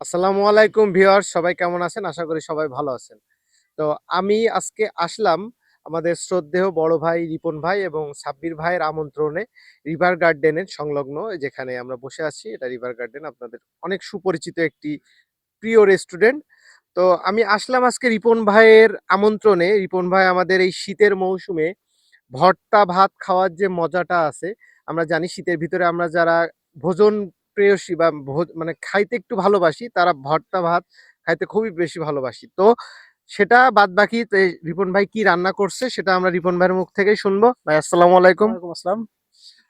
আসসালামু আলাইকুম ভিউয়ার্স, সবাই কেমন আছেন? আশা করি সবাই ভালো আছেন। তো আমি আজকে আসলাম আমাদের শ্রদ্ধেয় বড় ভাই রিপন ভাই এবং সাব্বির ভাইয়ের আমন্ত্রণে রিভার গার্ডেনের সংলগ্ন যেখানে আমরা বসে আছি, এটা রিভার গার্ডেন আপনাদের অনেক সুপরিচিত একটি প্রিয় রেস্টুরেন্ট। তো আমি আসলাম আজকে রিপন ভাইয়ের আমন্ত্রণে। রিপন ভাই আমাদের এই শীতের মৌসুমে ভর্তা ভাত খাওয়ার যে মজাটা আছে, আমরা জানি শীতের ভিতরে আমরা যারা ভোজন প্রেয়সী বা মানে খাইতে একটু ভালোবাসি, তারা ভর্তা ভাত খাইতে খুবই বেশি ভালোবাসি। তো সেটা বাদবাকি রিপন ভাই কি রান্না করছে সেটা আমরা রিপন ভাইয়ের মুখ থেকেই শুনবো। ভাই আসসালামু আলাইকুম। ওয়ালাইকুম আসসালাম।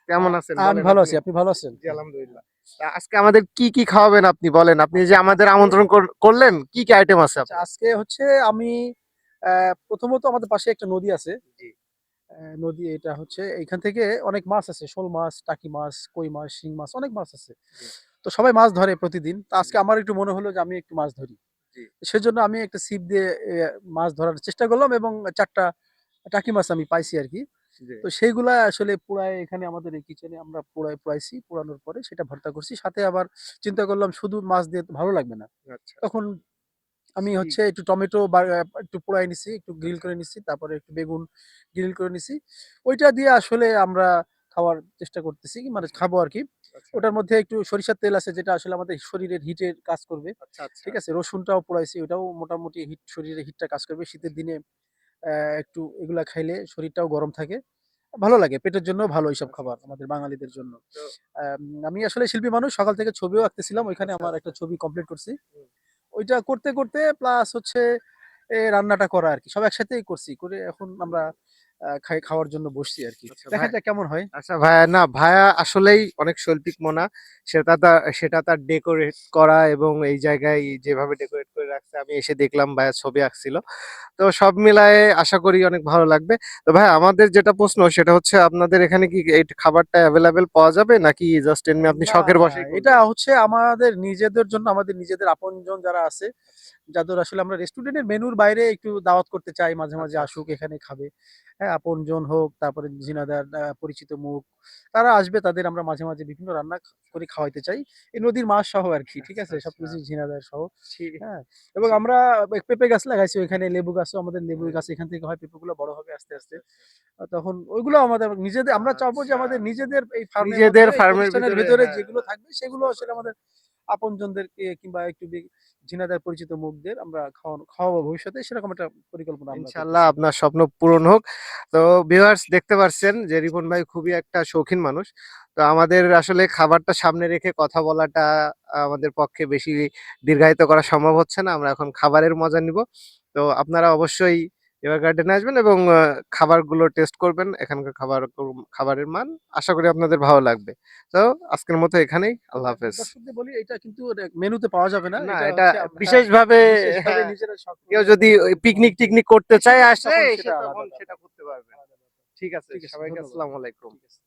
কেমন আছেন আমি বলেন ভালো আপনি? আছি। আপনি ভালো আছেন? জি, আলহামদুলিল্লাহ। আজকে আমাদের কি কি খাওয়াবেন আপনি বলেন? আপনি যে আমাদের আজকে আমন্ত্রণ করলেন, কি কি আইটেম আছে আচ্ছা, আপনার? আজকে হচ্ছে আমি প্রথমত আমাদের পাশে একটা নদী আছে। জি, নদী এটা হচ্ছে এইখান থেকে অনেক মাছ আছে। শোল মাছ, টাকি মাছ, কই মাছ, শিং মাছ অনেক মাছ আছে। জি, তো সবাই মাছ ধরে প্রতিদিন। তো জি, আজকে আমার একটু মনে হলো যে আমি একটু মাছ ধরি। জি, সেজন্য আমি একটা ছিপ দিয়ে মাছ ধরার চেষ্টা করলাম এবং ৪ টা টাকি মাছ আমি পাইছি আরকি। জি। তো সেইগুলা আসলে পুড়ায় এখানে আমাদের এই কিচেনে আমরা পুড়াইছি। পুড়ানোর পরে সেটা ভর্তা করছি। সাথে আবার চিন্তা করলাম শুধু মাছ দিয়ে তো ভালো লাগবে না। আচ্ছা। তখন আমি কি হচ্ছে একটু টমেটো বা একটু পোড়ায় নিছি, একটু গ্রিল করে নিছি। তারপরে একটু বেগুন গ্রিল করে নিছি। ওইটা দিয়ে আসলে আমরা খাওয়ার চেষ্টা করতেছি, মানে খাবো আরকি। আচ্ছা, ওটার মধ্যে একটু সরিষার তেল আছে যেটা আসলে আমাদের শরীরের হিটের কাজ করবে। আচ্ছা, আচ্ছা। ঠিক আছে? রসুনটাও পোড়াইছি, ওটাও মোটামুটি শরীরের হিটটা কাজ করবে। শীতের দিনে একটু এগুলা খাইলে শরীরটাও গরম থাকে। ভালো লাগে। পেটের জন্যও ভালো এইসব আচ্ছা, খাবার আচ্ছা। আমাদের বাঙালিদের জন্য। তো আমি আসলে শিল্পী মানুষ। সকাল থেকে ছবিও আঁকতেছিলাম। ওইখানে আচ্ছা, আমার আচ্ছা। একটা ছবি কমপ্লিট করছি। হুম। ওইটা করতে প্লাস হচ্ছে রান্নাটা করা আরকি। সব একসাথেই করছি। করে এখন আমরা খাওয়ার জন্য বসছি আরকি। আচ্ছা দেখা ভাই যাক কেমন হয়। আচ্ছা ভাইয়া না ভাইয়া আসলেই অনেক শৈল্পিক মনা। সেটা তার ডেকোরেট করা এবং এই জায়গায় যেভাবে ডেকোরেট করে রাখছে আমি এসে দেখলাম ভাইয়া ছবি আঁকছিল। তো সব মিলায়ে আশা করি অনেক ভালো লাগবে। তো ভাই আমাদের যেটা প্রশ্ন সেটা হচ্ছে আপনাদের এখানে কি এই খাবারটা এভেইলেবল পাওয়া যাবে নাকি জাস্ট এমনি আপনি না, শখের না, বশেই এটা করবেন? হচ্ছে আমাদের নিজেদের জন্য, আমাদের নিজেদের আপনজন যারা আছে, যাদের আসলে আমরা রেস্টুরেন্টের মেনুর বাইরে একটু দাওয়াত করতে চাই, মাঝে মাঝে আচ্ছা, আচ্ছা। আসুক, এখানে খাবে। হ্যাঁ, আপনজন হোক, তারপরে ঝিনাইদার পরিচিত মুখ, তারা আসবে, তাদের আমরা মাঝে মাঝে বিভিন্ন রান্না করে খাওয়াইতে চাই। এই নদীর মাছ সহ আরকি, ঠিক আচ্ছা, আছে? আচ্ছা। সবকিছু ঝিনাইদার সহ। জি, হ্যাঁ, এবং জি। আমরা পেঁপে গাছ লাগাইছি ওইখানে, লেবু গাছও আমাদের, লেবু হুম। গাছ এখান থেকে হয়, পেঁপেগুলো বড় হবে আস্তে আস্তে। আচ্ছা, আচ্ছা। তখন ওইগুলো আমাদের নিজেদের, আমরা চাবো যে আচ্ছা। আমাদের নিজেদের এই ফার্মের নিজেদের মধ্যে, এই ফার্মের প্রতিষ্ঠানের ভিতরে ভেতরে হ্যাঁ, যেগুলো থাকবে সেগুলো বুঝতে আসলে পারছি। আমাদের আপনজনদেরকে কিংবা একটু ঝিনাইদার পরিচিত মুখদের আমরা খাওয়াবো ভবিষ্যতে, সেরকম একটা পরিকল্পনা আমরা ইনশাআল্লাহ করতেছি। আপনার স্বপ্ন পূরণ হোক। তো ভিউয়ার্স দেখতে পারছেন যে রিপন ভাই খুবই একটা শৌখিন মানুষ। তো আমাদের আসলে খাবারটা সামনে রেখে কথা বলাটা আমাদের পক্ষে বেশি দীর্ঘায়িত করা সম্ভব হচ্ছে না। আমরা এখন খাবারের মজা নিব। তো আপনারা অবশ্যই রিভার গার্ডেনে আসবেন এবং খাবারগুলো টেস্ট করবেন। এখানকার খাবারের মান আশা করি আপনাদের ভালো লাগবে। তো আজকের মতো এখানেই। আল্লাহ হাফেজ। দর্শকদের বলি, এটা কিন্তু মেনুতে পাওয়া যাবে না, না এটা এটা হচ্ছে আমরা বিশেষভাবে বিশেষভাবে হ্যাঁ, নিজেরা কেউ যদি ওই পিকনিক বানাইতে। টিকনিক করতে চায় সেক্ষেত্রে আসলে তখন এসে সেটা তখন আলাদা সেটা ব্যাপার। করতে পারবেন। আলাদা ব্যাপার। ঠিক আছে। ঠিক আছে, সবাইকে ধন্যবাদ। আসসালামু আলাইকুম। ঠিক আছে।